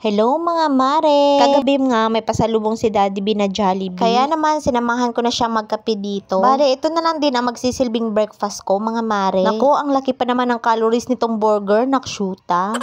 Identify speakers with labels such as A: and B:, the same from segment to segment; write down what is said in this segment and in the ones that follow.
A: Hello mga mare! Kagabi nga may pasalubong si Daddy B na Jollibee. Kaya naman sinamahan ko na siyang magkape dito. Bale, ito na lang din ang magsisilbing breakfast ko mga mare. Naku, ang laki pa naman ng calories nitong burger, nakshuta.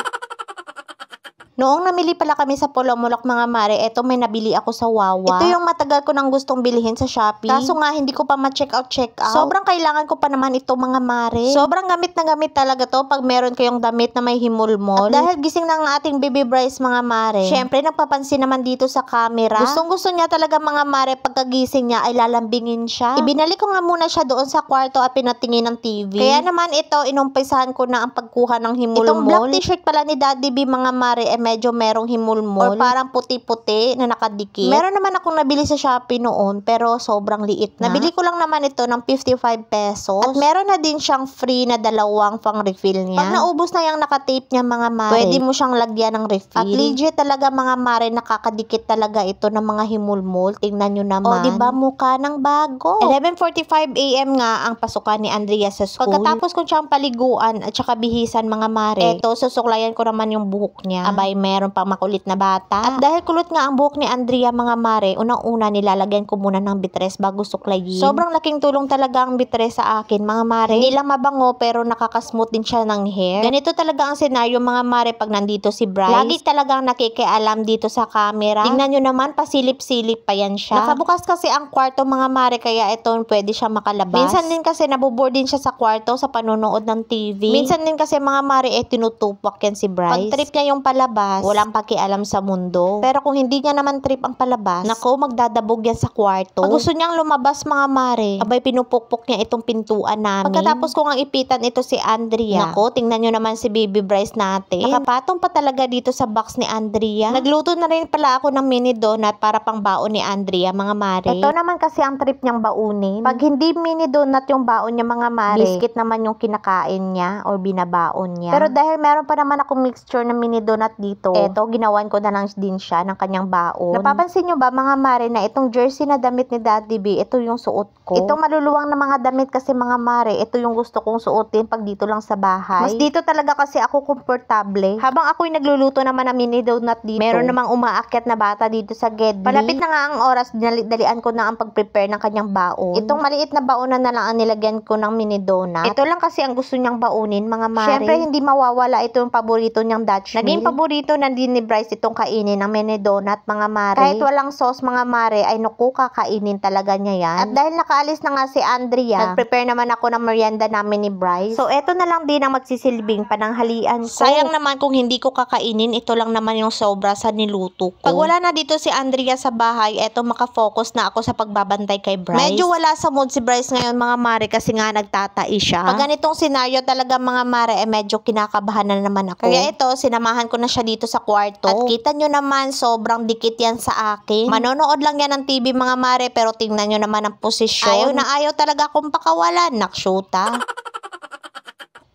A: Noong namili pala kami sa Polomolok mga mare, eto may nabili ako sa Wawa. Ito yung matagal ko nang gustong bilhin sa Shopee. Kaso nga hindi ko pa ma-check out. Sobrang kailangan ko pa naman ito mga mare. Sobrang gamit na gamit talaga to pag meron kayong damit na may himulmol. At dahil gising na ang ating baby Bryce mga mare, syempre nagpapansin naman dito sa camera. Gustong gusto niya talaga mga mare pagkagising niya ay lalambingin siya. Ibinalik ko nga muna siya doon sa kwarto at pinatingin ng TV. Kaya naman ito, inumpisahan ko na ang pagkuha ng himulmol. Itong black t-shirt pala ni Daddy B mga mare medyo merong himulmol or parang puti-puti na nakadikit. Meron naman akong nabili sa Shopee noon pero sobrang liit na. Nabili ko lang naman ito ng 55 pesos. At meron na din siyang free na dalawang pang refill niya. Pag naubos na yung nakatape niya mga mare, pwede mo siyang lagyan ng refill. At legit talaga mga mare, nakakadikit talaga ito ng mga himulmol. Tingnan nyo naman. O diba mukha ng bago? 11:45 AM nga ang pasukan ni Andrea sa school. Pagkatapos ko siyang paliguan at saka bihisan mga mare, eto susuklayan ko naman yung buhok niya. Abay, meron pang makulit na bata. At dahil kulot nga ang buhok ni Andrea mga mare, unang-una nilalagyan ko muna ng bitres bago suklayin. Sobrang laking tulong talaga ang bitres sa akin mga mare. Hindi lang mabango pero nakakasmooth din siya ng hair. Ganito talaga ang senaryo mga mare pag nandito si Bryce. Lagi talagang nakikialam dito sa camera. Tingnan nyo naman, pasilip-silip pa yan siya. Nakabukas kasi ang kwarto mga mare, kaya ito pwede siya makalabas. Minsan din kasi nabubor din siya sa kwarto sa panonood ng TV. Minsan din kasi mga mare tinutupak yan si Bryce. Pag trip niya yung palabas, walang pakialam sa mundo. Pero kung hindi niya naman trip ang palabas, nako, magdadabog yan sa kwarto. Pag gusto niyang lumabas mga mare, abay pinupukpok niya itong pintuan namin. Pagkatapos ko nga ipitan ito si Andrea, nako, tingnan nyo naman si baby Bryce natin. Nakapatong pa talaga dito sa box ni Andrea. Nagluto na rin pala ako ng mini donut para pang baon ni Andrea mga mare. Ito naman kasi ang trip niyang baunin. Pag hindi mini donut yung baon niya mga mare, biscuit naman yung kinakain niya or binabaon niya. Pero dahil meron pa naman akong mixture ng mini donut dito, eto, ginawan ko na lang din siya ng kanyang baon. Napapansin nyo ba mga mare na itong jersey na damit ni Daddy B, ito yung suot ko. Itong maluluwang na mga damit kasi mga mare, ito yung gusto kong suotin pag dito lang sa bahay. Mas dito talaga kasi ako komportable. Habang ako'y nagluluto naman ng mini donut dito, meron namang umaakyat na bata dito sa Gedli. Palapit na nga ang oras, dalian ko na ang pag-prepare ng kanyang baon. Itong maliit na baonan na lang ang nilagyan ko ng mini donut. Ito lang kasi ang gusto niyang baunin mga mare. Syempre hindi mawawala ito yung paborito niyang Dutch meal. Naging paborito na din ni Bryce itong kainin ng mini donut mga mare. Kahit walang sauce mga mare, ay naku, kakainin talaga niya yan. At dahil nakaalis na nga si Andrea, nag-prepare naman ako ng merienda namin ni Bryce. So eto na lang din ang magsisilbing pananghalian ko. Sayang naman kung hindi ko kakainin, ito lang naman yung sobra sa niluto ko. Pag wala na dito si Andrea sa bahay, eto makafocus na ako sa pagbabantay kay Bryce. Medyo wala sa mood si Bryce ngayon mga mare kasi nga nagtatai siya. Pag ganitong senaryo talaga mga mare, medyo kinakabahan na naman ako. Kaya ito, sinamahan ko na siya dito sa kwarto. At kita nyo naman, sobrang dikit yan sa akin. Manonood lang yan ng TV mga mare, pero tingnan nyo naman ang posisyon. Ayaw na ayaw talaga akong pakawalan. Nakshuta.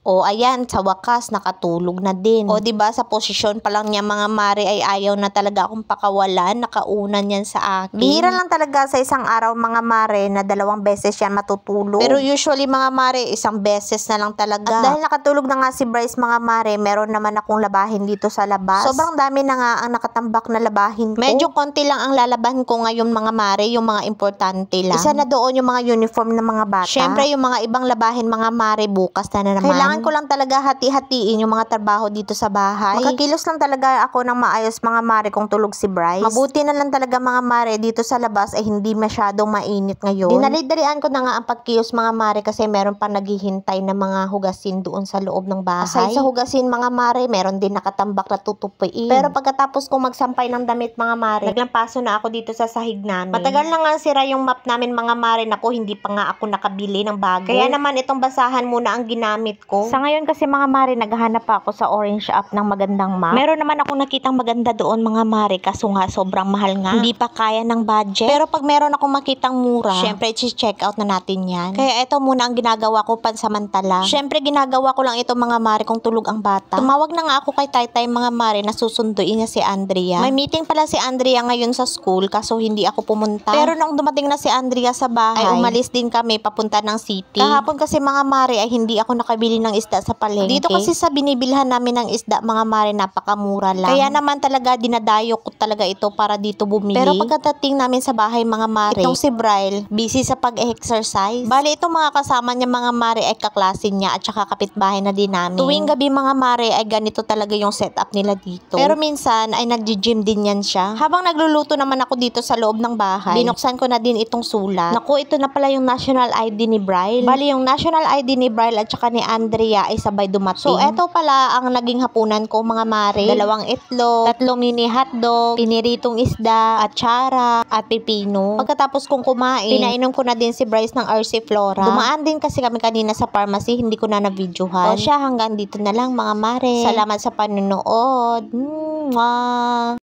A: O ayan, sa wakas nakatulog na din. O diba sa posisyon pa lang niya mga mare ay ayaw na talaga akong pakawalan, nakaunan yan sa akin. Bihira lang talaga sa isang araw mga mare na 2 beses yan matutulog. Pero usually mga mare, 1 beses na lang talaga. At dahil nakatulog na nga si Bryce mga mare, meron naman akong labahin dito sa labas. Sobrang dami na nga ang nakatambak na labahin ko. Medyo konti lang ang lalaban ko ngayon mga mare, yung mga importante lang. Isa na doon yung mga uniform ng mga bata. Syempre yung mga ibang labahin mga mare, bukas na naman. Kailangan ko lang talaga hati-hatiin yung mga trabaho dito sa bahay. Makakilos lang talaga ako ng maayos mga mare kung tulog si Bryce. Mabuti na lang talaga mga mare dito sa labas ay hindi masyadong mainit ngayon. Dinali-dalian ko na nga ang pagkilos mga mare kasi meron pa naghihintay na mga hugasin doon sa loob ng bahay. Aside sa hugasin mga mare, meron din nakatambak na tutupiin. Pero pagkatapos kong magsampay ng damit mga mare, naglampaso na ako dito sa sahig namin. Matagal na nga sira yung map namin mga mare, nako hindi pa nga ako nakabili ng bago. Kaya naman itong basahan muna ang ginamit ko. Sa ngayon kasi mga mare, naghahanap pa ako sa orange app ng magandang map. Meron naman akong nakitang maganda doon mga mare, kaso nga sobrang mahal nga. Hindi pa kaya ng budget. Pero pag meron akong makitang mura, syempre check out na natin yan. Kaya ito muna ang ginagawa ko pansamantala. Syempre ginagawa ko lang ito mga mare kung tulog ang bata. Tumawag na nga ako kay Taytay mga mare na susunduin niya si Andrea. May meeting pala si Andrea ngayon sa school, kaso hindi ako pumunta. Pero nung dumating na si Andrea sa bahay, ay umalis din kami papunta ng city. Kahapon kasi mga mare ay hindi ako nakabili ng ng isda sa palengke. Dito kasi sa binibilhan namin ng isda mga mare, napakamura lang. Kaya naman talaga dinadayo ko talaga ito para dito bumili. Pero pagkadating namin sa bahay mga mare, itong si Bryle, busy sa pag-exercise. Bali itong mga kasama niya mga mare ay kaklase niya at saka kapitbahay na din namin. Tuwing gabi mga mare ay ganito talaga yung setup nila dito. Pero minsan ay nagji-gym din yan siya. Habang nagluluto naman ako dito sa loob ng bahay, binuksan ko na din itong sulat. Naku, ito na pala yung national ID ni Bryle. Bali yung national ID ni Bryle at saka ni Andrea ay sabay dumating. So eto pala ang naging hapunan ko mga mare. 2 itlog, 3 mini hotdog, piniritong isda, atsara, at pipino. Pagkatapos kong kumain, pinainom ko na din si Bryce ng RC Flora. Dumaan din kasi kami kanina sa pharmacy, hindi ko na na-videohan. O siya, hanggang dito na lang mga mare. Salamat sa panonood. Mwah!